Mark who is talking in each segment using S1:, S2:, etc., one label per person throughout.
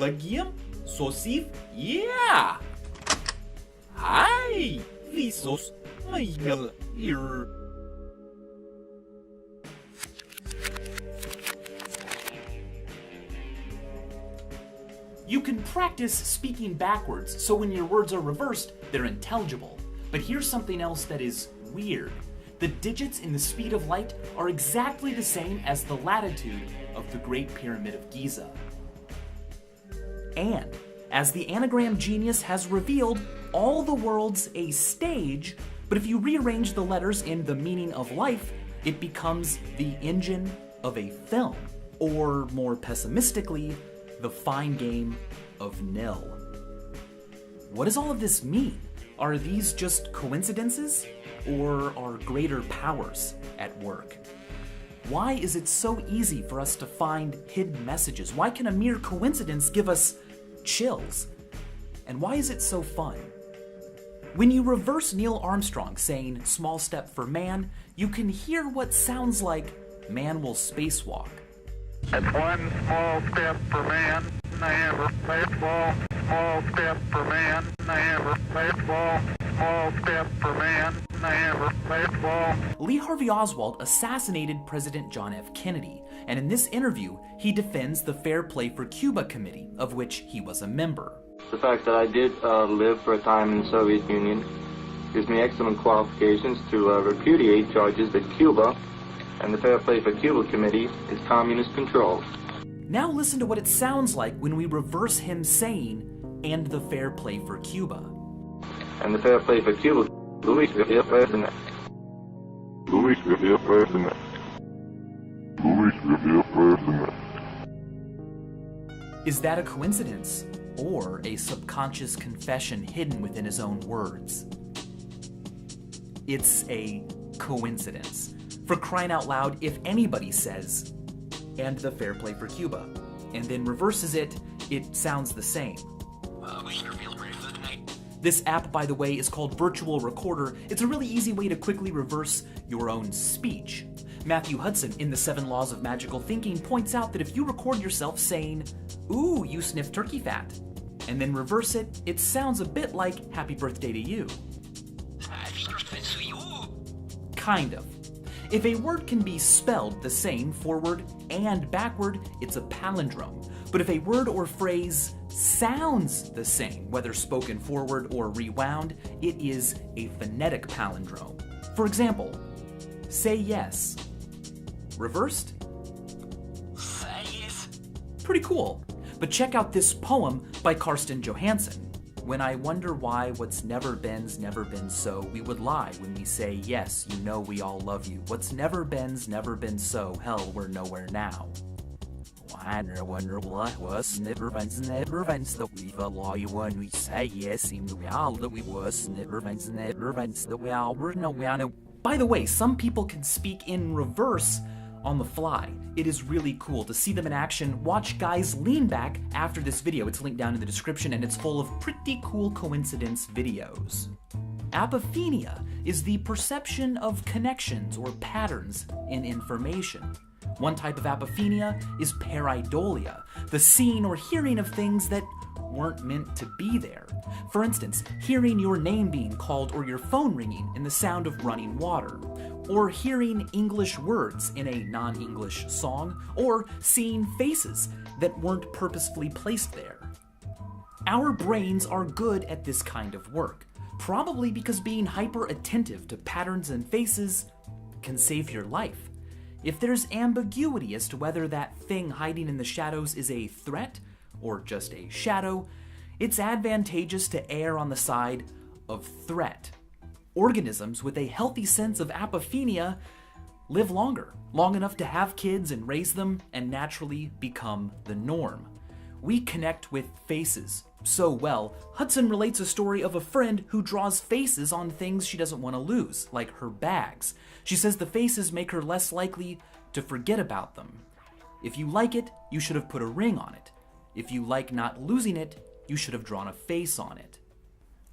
S1: Lagiem, Sosif, yeah! Hi, Visos, Michael here. You can practice speaking backwards, so when your words are reversed, they're intelligible. But here's something else that is weird. The digits in the speed of light are exactly the same as the latitude of the Great Pyramid of Giza. And, as the anagram genius has revealed, all the world's a stage, but if you rearrange the letters in the meaning of life, it becomes the engine of a film. Or, more pessimistically, the fine game of nil. What does all of this mean? Are these just coincidences? Or are greater powers at work? Why is it so easy for us to find hidden messages? Why can a mere coincidence give us chills? And why is it so fun? When you reverse Neil Armstrong saying small step for man, you can hear what sounds like man will spacewalk.
S2: It's one small step for man, small step for man, small step for man,
S1: Lee Harvey Oswald assassinated President John F. Kennedy, and in this interview, he defends the Fair Play for Cuba Committee, of which he was a member.
S3: The fact that I did live for a time in the Soviet Union gives me excellent qualifications to repudiate charges that Cuba and the Fair Play for Cuba Committee is communist controlled.
S1: Now listen to what it sounds like when we reverse him saying, and the Fair Play for Cuba.
S3: And the Fair Play for Cuba, Luis Garcia President. Luis Garcia President. Luis Garcia President.
S1: Is that a coincidence, or a subconscious confession hidden within his own words? It's a coincidence. For crying out loud, if anybody says, and the Fair Play for Cuba, and then reverses it, it sounds the same. This app, by the way, is called Virtual Recorder. It's a really easy way to quickly reverse your own speech. Matthew Hudson, in The 7 Laws of Magical Thinking, points out that if you record yourself saying, ooh, you sniff turkey fat, and then reverse it, it sounds a bit like happy birthday to you. Kind of. If a word can be spelled the same forward and backward, it's a palindrome. But if a word or phrase sounds the same, whether spoken forward or rewound, it is a phonetic palindrome. For example, say yes. Reversed?
S4: Say yes.
S1: Pretty cool. But check out this poem by Karsten Johansson. When I wonder why what's never been's never been so, we would lie when we say, yes, you know we all love you. What's never been's never been so, hell, we're nowhere now. I wonder what was never been's that we lie when we say yes, even we all that we was never been's that we all were nowhere now. By the way, some people can speak in reverse on the fly. It is really cool to see them in action. Watch Guys Lean Back after this video. It's linked down in the description, and it's full of pretty cool coincidence videos. Apophenia is the perception of connections or patterns in information. One type of apophenia is pareidolia, the seeing or hearing of things that weren't meant to be there. For instance, hearing your name being called or your phone ringing and the sound of running water, or hearing English words in a non-English song, or seeing faces that weren't purposefully placed there. Our brains are good at this kind of work, probably because being hyper-attentive to patterns and faces can save your life. If there's ambiguity as to whether that thing hiding in the shadows is a threat or just a shadow, it's advantageous to err on the side of threat. Organisms with a healthy sense of apophenia live longer, long enough to have kids and raise them and naturally become the norm. We connect with faces so well. Hudson relates a story of a friend who draws faces on things she doesn't want to lose, like her bags. She says the faces make her less likely to forget about them. If you like it, you should have put a ring on it. If you like not losing it, you should have drawn a face on it.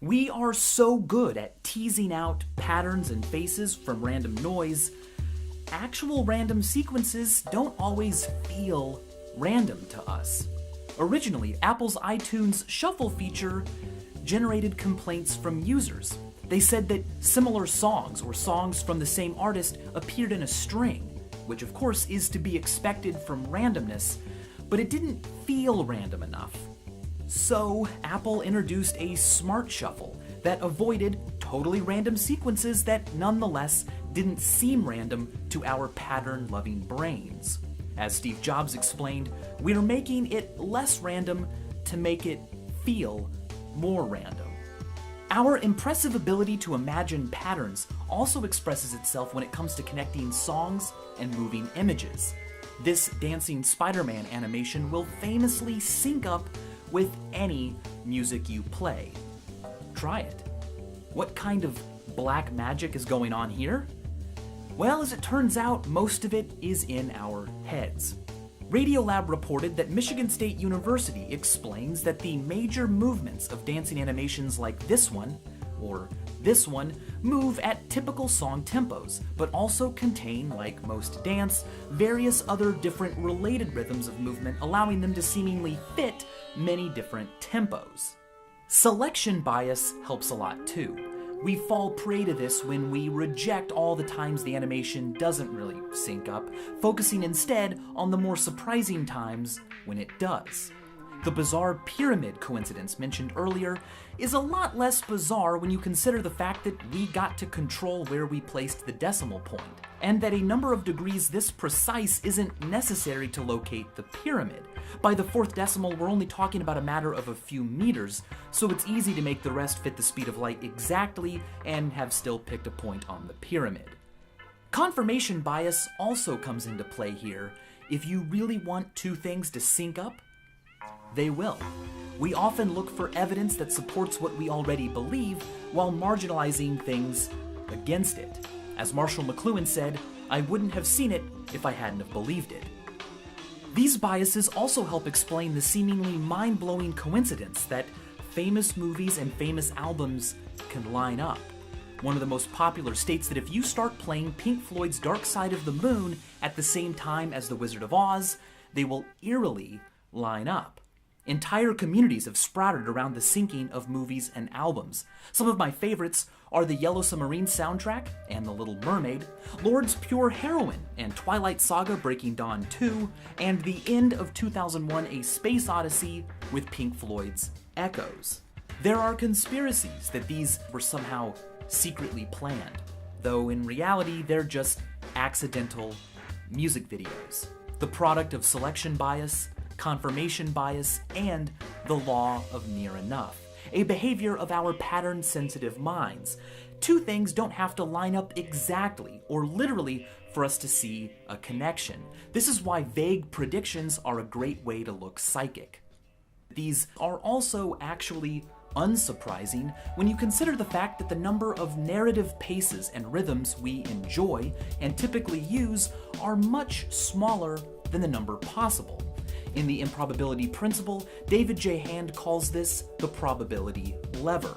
S1: We are so good at teasing out patterns and faces from random noise. Actual random sequences don't always feel random to us. Originally, Apple's iTunes Shuffle feature generated complaints from users. They said that similar songs or songs from the same artist appeared in a string, which of course is to be expected from randomness, but it didn't feel random enough. So Apple introduced a smart shuffle that avoided totally random sequences that nonetheless didn't seem random to our pattern-loving brains. As Steve Jobs explained, we're making it less random to make it feel more random. Our impressive ability to imagine patterns also expresses itself when it comes to connecting songs and moving images. This dancing Spider-Man animation will famously sync up with any music you play. Try it. What kind of black magic is going on here? Well, as it turns out, most of it is in our heads. Radiolab reported that Michigan State University explains that the major movements of dancing animations like this one, or this one, move at typical song tempos, but also contain, like most dance, various other different related rhythms of movement, allowing them to seemingly fit many different tempos. Selection bias helps a lot too. We fall prey to this when we reject all the times the animation doesn't really sync up, focusing instead on the more surprising times when it does. The bizarre pyramid coincidence mentioned earlier is a lot less bizarre when you consider the fact that we got to control where we placed the decimal point, and that a number of degrees this precise isn't necessary to locate the pyramid. By the fourth decimal, we're only talking about a matter of a few meters, so it's easy to make the rest fit the speed of light exactly and have still picked a point on the pyramid. Confirmation bias also comes into play here. If you really want two things to sync up, they will. We often look for evidence that supports what we already believe while marginalizing things against it. As Marshall McLuhan said, "I wouldn't have seen it if I hadn't have believed it." These biases also help explain the seemingly mind-blowing coincidence that famous movies and famous albums can line up. One of the most popular states that if you start playing Pink Floyd's Dark Side of the Moon at the same time as The Wizard of Oz, they will eerily line up. Entire communities have sprouted around the syncing of movies and albums. Some of my favorites are the Yellow Submarine soundtrack and The Little Mermaid, Lord's Pure Heroine and Twilight Saga Breaking Dawn 2, and the end of 2001 A Space Odyssey with Pink Floyd's Echoes. There are conspiracies that these were somehow secretly planned, though in reality they're just accidental music videos, the product of selection bias, confirmation bias, and the law of near enough, a behavior of our pattern-sensitive minds. Two things don't have to line up exactly or literally for us to see a connection. This is why vague predictions are a great way to look psychic. These are also actually unsurprising when you consider the fact that the number of narrative paces and rhythms we enjoy and typically use are much smaller than the number possible. In the improbability principle, David J. Hand calls this the probability lever.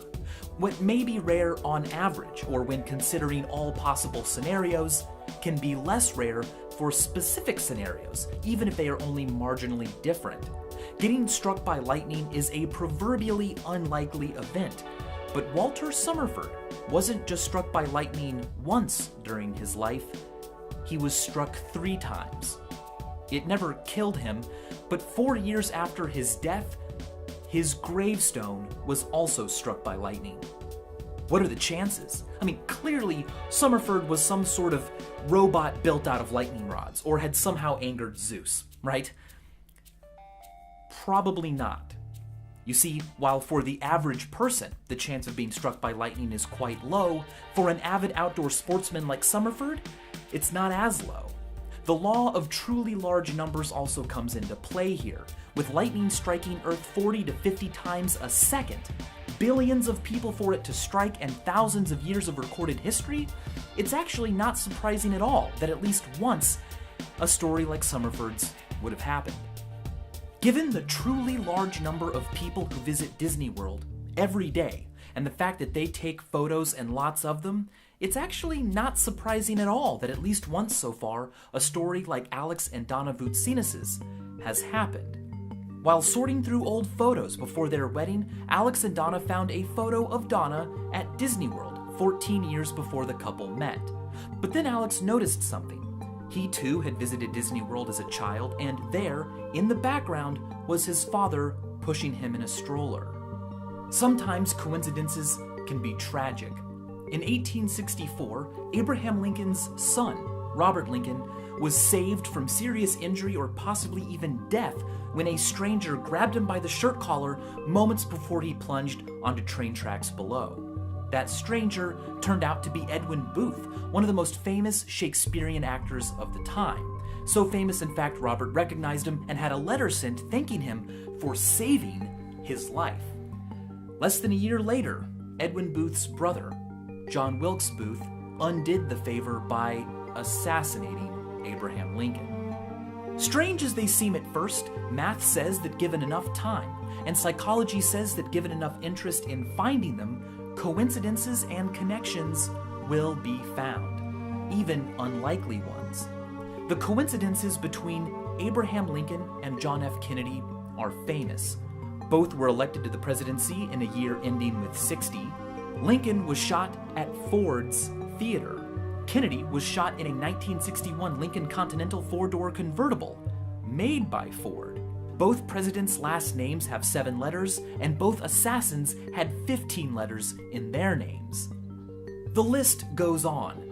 S1: What may be rare on average, or when considering all possible scenarios, can be less rare for specific scenarios, even if they are only marginally different. Getting struck by lightning is a proverbially unlikely event, but Walter Summerford wasn't just struck by lightning once during his life, he was struck 3 times. It never killed him, but 4 years after his death, his gravestone was also struck by lightning. What are the chances? I mean, clearly Summerford was some sort of robot built out of lightning rods, or had somehow angered Zeus, right? Probably not. You see, while for the average person, the chance of being struck by lightning is quite low, for an avid outdoor sportsman like Summerford, it's not as low. The law of truly large numbers also comes into play here. With lightning striking Earth 40 to 50 times a second, billions of people for it to strike, and thousands of years of recorded history, it's actually not surprising at all that at least once a story like Summerford's would have happened. Given the truly large number of people who visit Disney World every day, and the fact that they take photos and lots of them, it's actually not surprising at all that at least once so far, a story like Alex and Donna Voutsinis's has happened. While sorting through old photos before their wedding, Alex and Donna found a photo of Donna at Disney World 14 years before the couple met. But then Alex noticed something. He too had visited Disney World as a child, and there, in the background, was his father pushing him in a stroller. Sometimes coincidences can be tragic. In 1864, Abraham Lincoln's son, Robert Lincoln, was saved from serious injury or possibly even death when a stranger grabbed him by the shirt collar moments before he plunged onto train tracks below. That stranger turned out to be Edwin Booth, one of the most famous Shakespearean actors of the time. So famous, in fact, Robert recognized him and had a letter sent thanking him for saving his life. Less than a year later, Edwin Booth's brother, John Wilkes Booth, undid the favor by assassinating Abraham Lincoln. Strange as they seem at first, math says that given enough time, and psychology says that given enough interest in finding them, coincidences and connections will be found, even unlikely ones. The coincidences between Abraham Lincoln and John F. Kennedy are famous. Both were elected to the presidency in a year ending with 60. Lincoln was shot at Ford's Theater. Kennedy was shot in a 1961 Lincoln Continental four-door convertible made by Ford. Both presidents' last names have 7 letters, and both assassins had 15 letters in their names. The list goes on,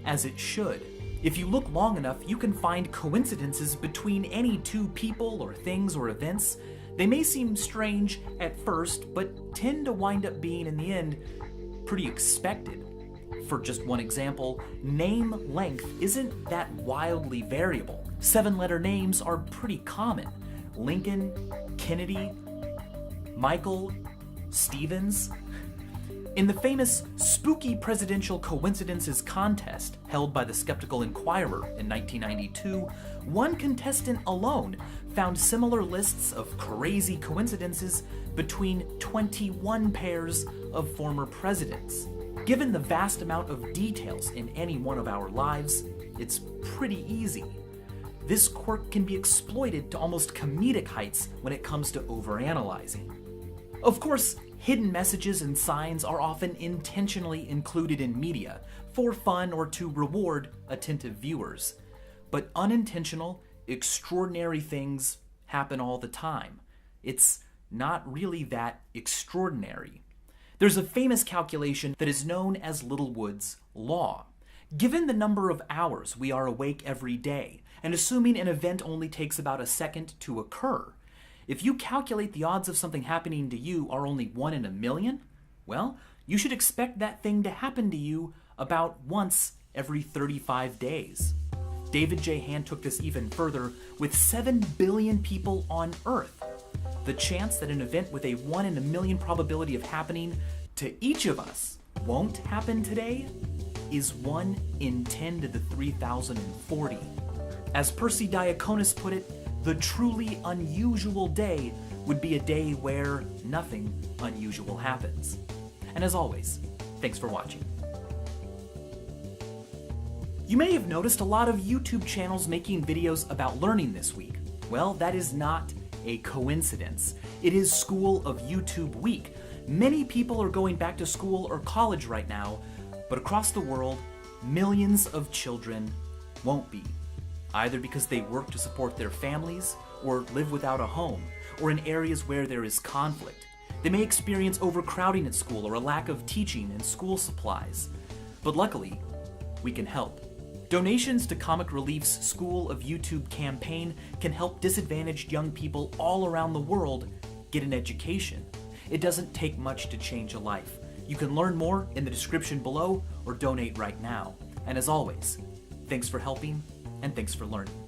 S1: as it should. If you look long enough, you can find coincidences between any two people or things or events. They may seem strange at first, but tend to wind up being, in the end, pretty expected. For just one example, name length isn't that wildly variable. 7-letter names are pretty common. Lincoln, Kennedy, Michael, Stevens. In the famous Spooky Presidential Coincidences contest held by the Skeptical Inquirer in 1992, one contestant alone found similar lists of crazy coincidences between 21 pairs of former presidents. Given the vast amount of details in any one of our lives, it's pretty easy. This quirk can be exploited to almost comedic heights when it comes to overanalyzing. Of course, hidden messages and signs are often intentionally included in media for fun or to reward attentive viewers. But unintentional, extraordinary things happen all the time. It's not really that extraordinary. There's a famous calculation that is known as Littlewood's law. Given the number of hours we are awake every day, and assuming an event only takes about a second to occur, if you calculate the odds of something happening to you are only 1 in a million, well, you should expect that thing to happen to you about once every 35 days. David J. Hand took this even further with 7 billion people on Earth. The chance that an event with a 1 in a million probability of happening to each of us won't happen today is 1 in 10 to the 3,040. As Percy Diaconis put it, the truly unusual day would be a day where nothing unusual happens. And as always, thanks for watching. You may have noticed a lot of YouTube channels making videos about learning this week. Well, that is not a coincidence. It is School of YouTube Week. Many people are going back to school or college right now, but across the world, millions of children won't be. Either because they work to support their families, or live without a home, or in areas where there is conflict. They may experience overcrowding at school or a lack of teaching and school supplies. But luckily, we can help. Donations to Comic Relief's School of YouTube campaign can help disadvantaged young people all around the world get an education. It doesn't take much to change a life. You can learn more in the description below or donate right now. And as always, thanks for helping and thanks for learning.